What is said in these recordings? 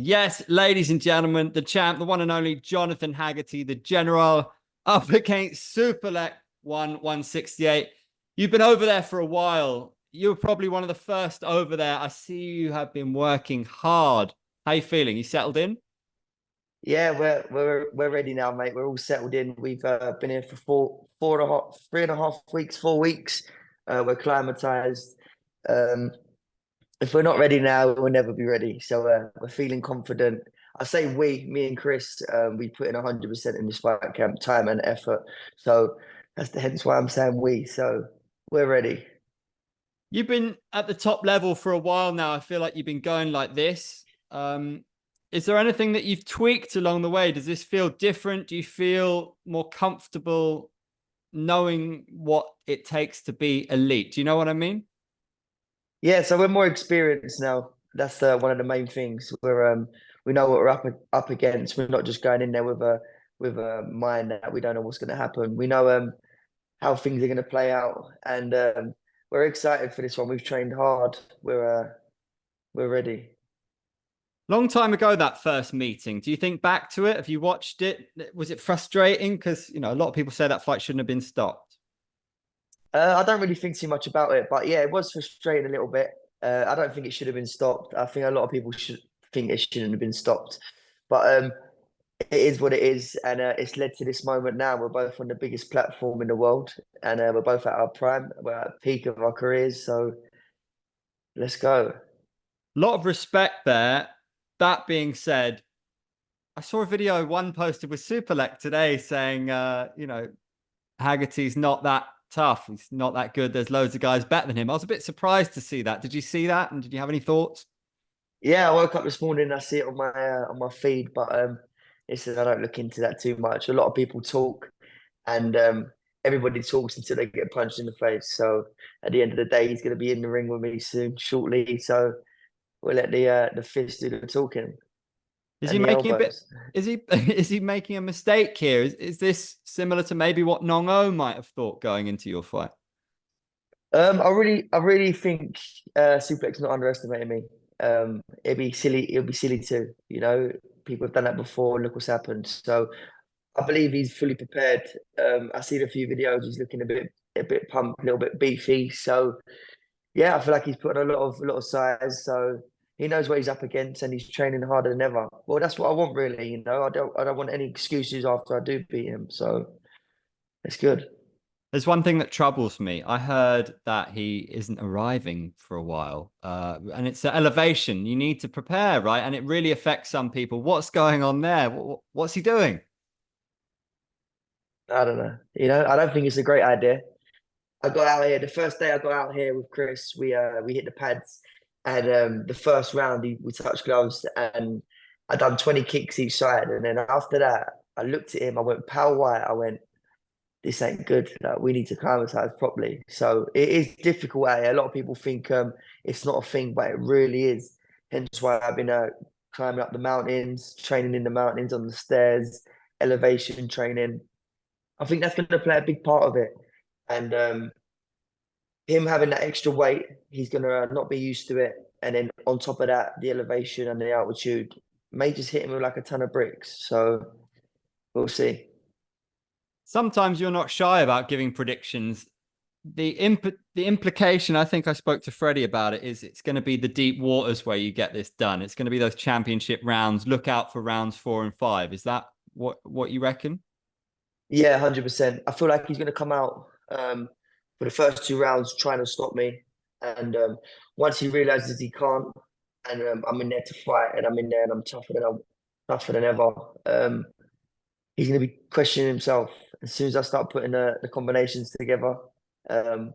Yes, ladies and gentlemen, the champ, the one and only Jonathan Haggerty, the general, up against Superlek 168. You've been over there for a while. You were probably one of the first over there. I see you have been working hard. How you feeling? You settled in? Yeah, we're ready now, mate. We're all settled in. We've been here for 3.5 weeks, 4 weeks. We're climatized. Um, if we're not ready now, we'll never be ready. So we're feeling confident. I say me and Chris, we put in 100% in this fight camp, time and effort. So hence why I'm saying we. So we're ready. You've been at the top level for a while now. I feel like you've been going like this. Is there anything that you've tweaked along the way? Does this feel different? Do you feel more comfortable knowing what it takes to be elite? Do you know what I mean? Yeah, so we're more experienced now. That's one of the main things. We know what we're up against. We're not just going in there with a mind that we don't know what's going to happen. We know how things are going to play out, and we're excited for this one. We've trained hard. We're ready. Long time ago, that first meeting. Do you think back to it? Have you watched it? Was it frustrating? Because, a lot of people say that fight shouldn't have been stopped. I don't really think too much about it, but yeah, it was frustrating a little bit. I don't think it should have been stopped. I think a lot of people should think it shouldn't have been stopped, but it is what it is, and it's led to this moment now. We're both on the biggest platform in the world, and we're both at our prime. We're at the peak of our careers, so let's go. A lot of respect there. That being said, I saw a video one posted with Superlek today saying, Haggerty's not that tough. He's not that good. There's loads of guys better than him. I was a bit surprised to see that. Did you see that? And did you have any thoughts? Yeah, I woke up this morning. I see it on my feed, but listen, I don't look into that too much. A lot of people talk, and everybody talks until they get punched in the face. So at the end of the day, he's going to be in the ring with me soon, shortly. So we'll let the fist do the talking Is he and the making a bit? elbows. Is he is he making a mistake here? Is this similar to maybe what Nong O might have thought going into your fight? I really think Suplex not underestimating me. It'd be silly. It'll be silly too. People have done that before. Look what's happened. So I believe he's fully prepared. I seen a few videos. He's looking a bit pumped, a little bit beefy. So yeah, I feel like he's putting a lot of size. So he knows what he's up against, and he's training harder than ever. Well, that's what I want, really. I don't want any excuses after I do beat him. So it's good. There's one thing that troubles me. I heard that he isn't arriving for a while, and it's the elevation. You need to prepare, right? And it really affects some people. What's going on there? What's he doing? I don't know. I don't think it's a great idea. I got out here the first day I got out here with Chris. We hit the pads, and the first round we touched gloves, and I done 20 kicks each side, and then after that I looked at him. I went power white. I went, this ain't good. Like, we need to climatize properly. So it is difficult out here. A lot of people think it's not a thing, but it really is. Hence why I've been climbing up the mountains, training in the mountains on the stairs, elevation training. I think that's going to play a big part of it. And him having that extra weight, he's going to not be used to it. And then on top of that, the elevation and the altitude may just hit him with like a ton of bricks. So we'll see. Sometimes you're not shy about giving predictions. The implication, I think I spoke to Freddie about it, is it's going to be the deep waters where you get this done. It's going to be those championship rounds. Look out for rounds 4 and 5. Is that what you reckon? Yeah, 100%. I feel like he's going to come out for the first two rounds trying to stop me. And once he realizes he can't, and I'm in there to fight, and I'm in there and I'm tougher than ever, he's going to be questioning himself. As soon as I start putting the combinations together, um,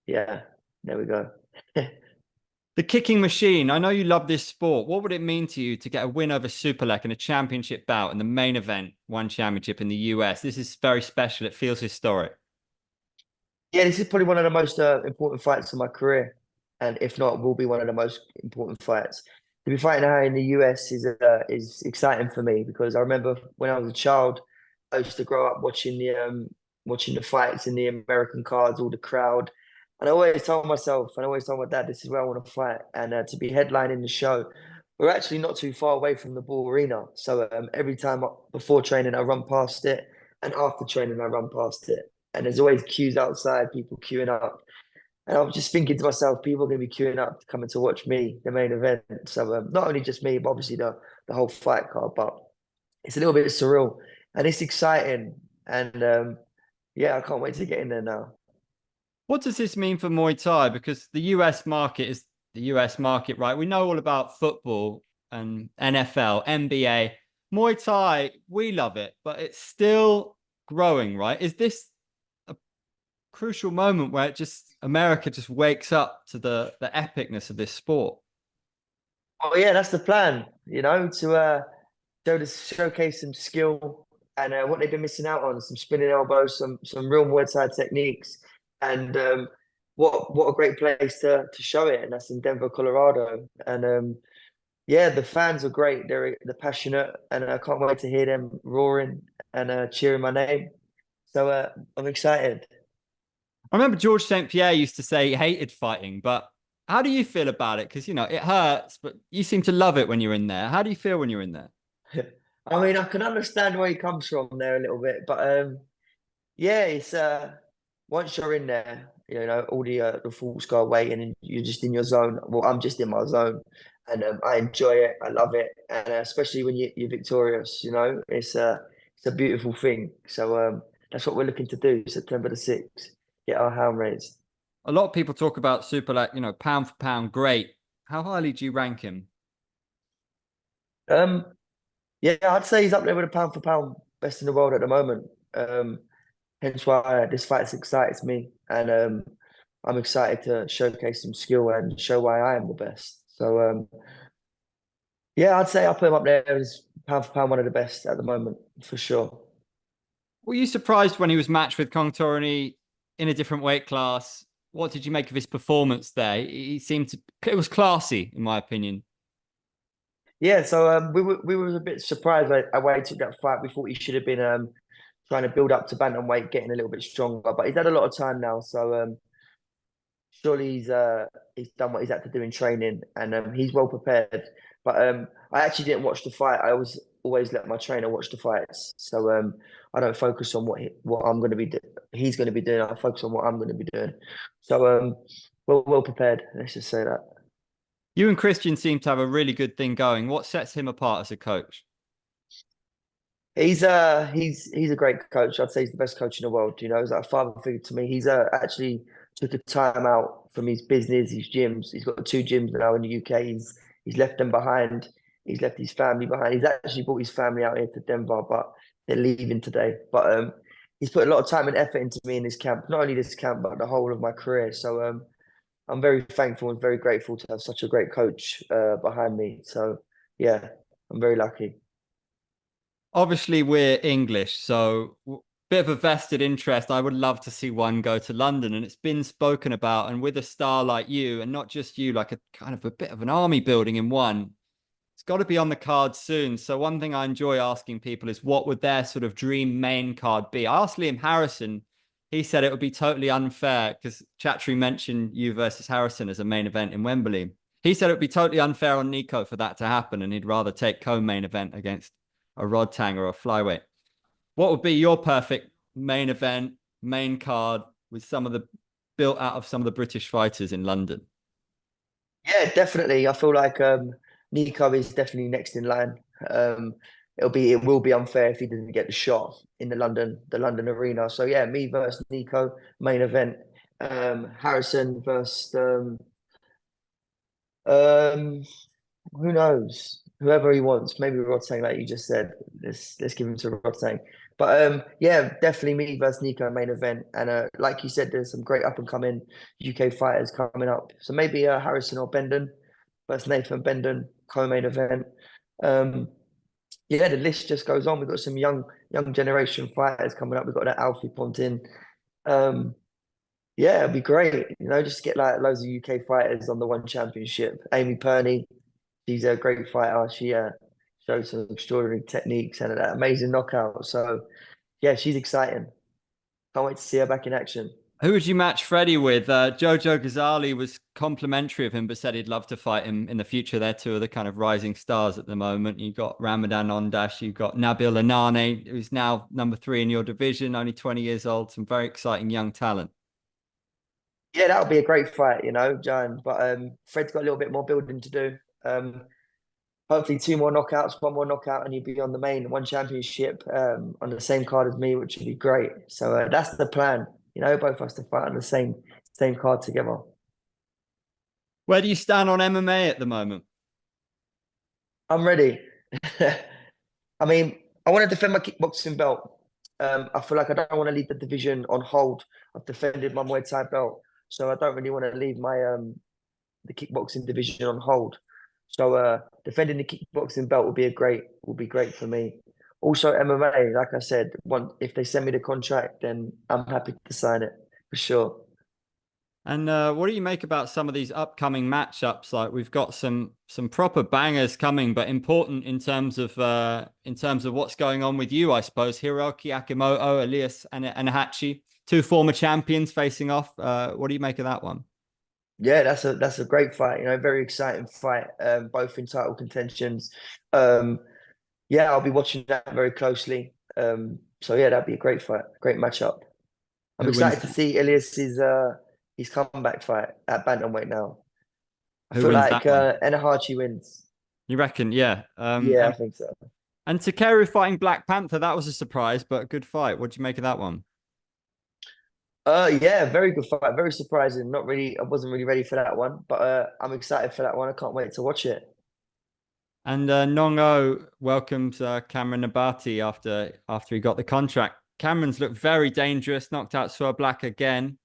yeah, there we go. The kicking machine. I know you love this sport. What would it mean to you to get a win over Superlek in a championship bout in the main event, one championship in the US? This is very special. It feels historic. Yeah, this is probably one of the most important fights of my career, and if not, will be one of the most important fights. To be fighting her in the US is exciting for me because I remember when I was a child, I used to grow up watching the fights in the American cards, all the crowd, and I always told myself, and I always told my dad, this is where I want to fight, and to be headlining the show we're actually not too far away from the ball arena. So every time before training, I run past it, and after training, I run past it. And there's always queues outside, people queuing up. And I'm just thinking to myself, people are going to be queuing up coming to watch me, the main event. So not only just me, but obviously the whole fight card. But it's a little bit surreal and it's exciting. And yeah, I can't wait to get in there now. What does this mean for Muay Thai? Because the US market is the US market, right? We know all about football and NFL, NBA. Muay Thai, we love it, but it's still growing, right? Is this a crucial moment where it just America just wakes up to the epicness of this sport? Oh yeah, that's the plan. To showcase some skill and what they've been missing out on, some spinning elbows, some real Muay Thai techniques, and what a great place to show it, and that's in Denver, Colorado. And yeah, the fans are great. They're passionate, and I can't wait to hear them roaring and cheering my name. So I'm excited. I remember George St. Pierre used to say he hated fighting, but how do you feel about it? Because, it hurts, but you seem to love it when you're in there. How do you feel when you're in there? I mean, I can understand where he comes from there a little bit, but yeah, it's once you're in there, all the thoughts go away, and you're just in your zone. Well, I'm just in my zone, and I enjoy it. I love it, and especially when you're victorious, it's a beautiful thing. So that's what we're looking to do. September the 6th, get our hand raised. A lot of people talk about Superlek, pound for pound, great. How highly do you rank him? Um, yeah, I'd say he's up there with a pound for pound best in the world at the moment. Hence why this fight excites me, and I'm excited to showcase some skill and show why I am the best. So yeah, I'd say I put him up there as pound for pound one of the best at the moment for sure. Were you surprised when he was matched with Kongtney in a different weight class? What did you make of his performance there? He seemed to, it was classy, in my opinion. Yeah, so we were a bit surprised by why he took that fight. We thought he should have been trying to build up to bantamweight, getting a little bit stronger, but he's had a lot of time now, so surely he's done what he's had to do in training, and he's well prepared. But I actually didn't watch the fight. I always let my trainer watch the fights, so I don't focus on what I'm going to be he's going to be doing. I focus on what I'm going to be doing. So well prepared. Let's just say that. You and Christian seem to have a really good thing going. What sets him apart as a coach? He's a great coach. I'd say he's the best coach in the world. He's like a father figure to me. He's actually took a time out from his business, his gyms. He's got two gyms now in the UK. He's left them behind. He's left his family behind. He's actually brought his family out here to Denver, but they're leaving today. But he's put a lot of time and effort into me in this camp. Not only this camp, but the whole of my career. So I'm very thankful and very grateful to have such a great coach behind me. So yeah, I'm very lucky. Obviously, we're English, so bit of a vested interest. I would love to see one go to London, and it's been spoken about. And with a star like you, and not just you, like a kind of a bit of an army building in one, it's got to be on the card soon. So one thing I enjoy asking people is what would their sort of dream main card be? I asked Liam Harrison. He said it would be totally unfair because Chatri mentioned you versus Harrison as a main event in Wembley. He said it would be totally unfair on Nico for that to happen, and he'd rather take co-main event against a Rodtang or a flyweight. What would be your perfect main event, main card with some of the built out of some of the British fighters in London? Yeah, definitely. I feel like Nico is definitely next in line. Um, it will be unfair if he doesn't get the shot in the London arena. So yeah, me versus Nico, main event. Harrison versus um, who knows? Whoever he wants. Maybe Rodtang, like you just said. Let's give him to Rodtang. But yeah, definitely me versus Nico main event. And like you said, there's some great up and coming UK fighters coming up. So maybe Harrison or Bendon versus Nathan Bendon co-main event. Um, yeah, the list just goes on. We've got some young generation fighters coming up. We've got that Alfie Pontin. Um, yeah, it'd be great. Just get like loads of UK fighters on the one championship. Amy Perney, she's a great fighter. She shows some extraordinary techniques and that amazing knockout. So yeah, she's exciting. Can't wait to see her back in action. Who would you match Freddie with? Jojo Ghazali was complimentary of him, but said he'd love to fight him in the future. They're two of the kind of rising stars at the moment. You've got Ramadan Ondash, you've got Nabil Anane, who's now #3 in your division, only 20 years old. Some very exciting young talent. Yeah, that would be a great fight, John. But Fred's got a little bit more building to do. Hopefully 2 more knockouts, 1 more knockout, and he'll be on the main one championship on the same card as me, which would be great. So that's the plan. Both of us to fight on the same card together. Where do you stand on MMA at the moment? I'm ready. I mean, I want to defend my kickboxing belt. I feel like I don't want to leave the division on hold. I've defended my Muay Thai belt, so I don't really want to leave my the kickboxing division on hold. So defending the kickboxing belt will be great for me. Also MMA, like I said, if they send me the contract, then I'm happy to sign it for sure. And what do you make about some of these upcoming matchups? Like we've got some proper bangers coming, but important in terms of what's going on with you, I suppose. Hiroki Akimoto, Elias Anahachi, 2 former champions facing off. What do you make of that one? Yeah, that's a great fight. Very exciting fight. Both in title contentions. Yeah, I'll be watching that very closely. So yeah, that'd be a great fight, great matchup. I'm Who wins? excited to see Elias's his comeback fight at bantamweight now. I Who feel wins like that one? Anahachi wins. You reckon? Yeah. Yeah, I think so. And Takeru fighting Black Panther, that was a surprise, but a good fight. What do you make of that one? Yeah, very good fight. Very surprising. Not really. I wasn't really ready for that one, but I'm excited for that one. I can't wait to watch it. And Nongo welcomes Cameron Nabati after he got the contract. Cameron's looked very dangerous, knocked out Superlek again.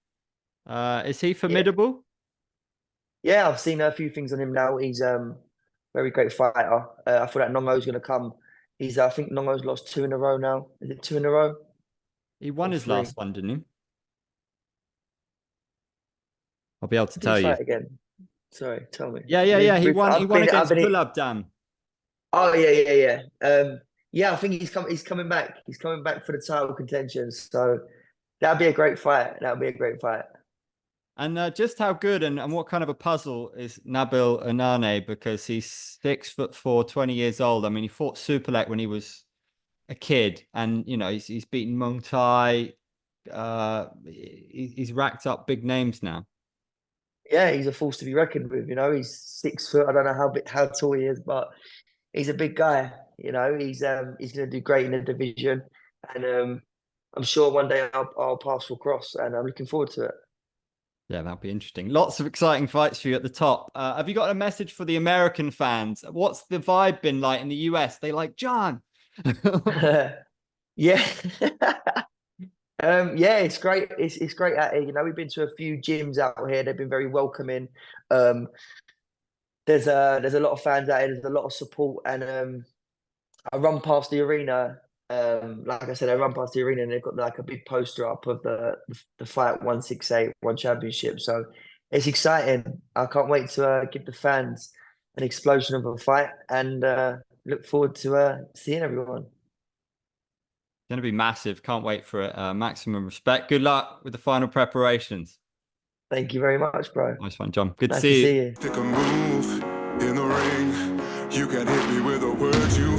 Is he Yeah, formidable? yeah. I've seen a few things on him now. He's very great fighter. I feel like Nongo's going to come. I think Nongo's lost 2 in a row now. Is it 2 in a row He won or his three? last one, didn't he? I'll be able to Who did tell he you. fight again? Sorry, tell me. Yeah. He won. He I've won been. I've against been. Kulabdam. Oh yeah. Yeah, I think he's coming back. He's coming back for the title contention. So that'd be a great fight. That'd be a great fight. And just how good and what kind of a puzzle is Nabil Anane, because he's 6'4", 20 years old. I mean, he fought Superlek when he was a kid, and he's beaten Muay Thai. He's racked up big names now. Yeah, he's a force to be reckoned with. He's 6 foot. I don't know how tall he is, but he's a big guy. He's going to do great in the division, and I'm sure one day our paths will cross, and I'm looking forward to it. Yeah, that'll be interesting. Lots of exciting fights for you at the top. Have you got a message for the American fans? What's the vibe been like in the US? They like John. Yeah. Yeah, it's great. It's great out here. We've been to a few gyms out here. They've been very welcoming. There's a lot of fans out here. There's a lot of support, and I run past the arena. Like I said, I run past the arena, and they've got like a big poster up of the fight 168 one championship. So it's exciting. I can't wait to give the fans an explosion of a fight, and look forward to seeing everyone. Going to be massive. Can't wait for it. Maximum respect. Good luck with the final preparations. Thank you very much, bro. Nice one, John. Good to Nice see to you. see you. Take a move in the ring. You can hit me with a word you